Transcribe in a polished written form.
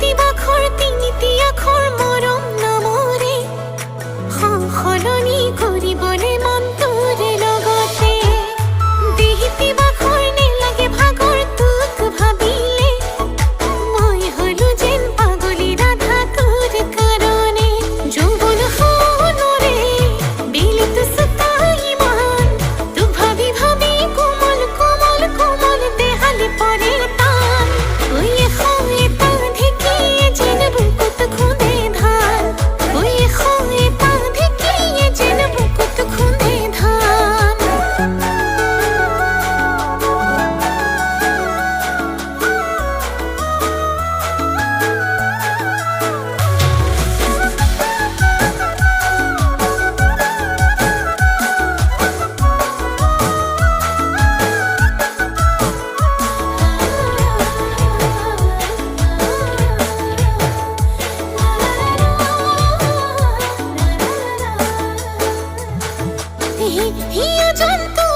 দেহিতি বাখর তিনিতি আখর মরম নামরে সলনি কৰিবলে মন তোৰে লগতে দেহিতি বাখৰ নেলাগে ভাগৰ তোক ভাবিলে মই হলো যেন পাগলী ৰাধা তোৰ কাৰণে যৌৱন সোণৰে বিলিত সুতাই মান তোক ভাবি ভাবি কোমল কোমল কোমল দেহালি পৰে টান ওই হয় তা ঢেকিয়ে যেন বুকুত খুঁদে ধান ওই হয় তা ঢেকিয়ে যেন বুকুত খুঁদে ধান হিয়া জন্তু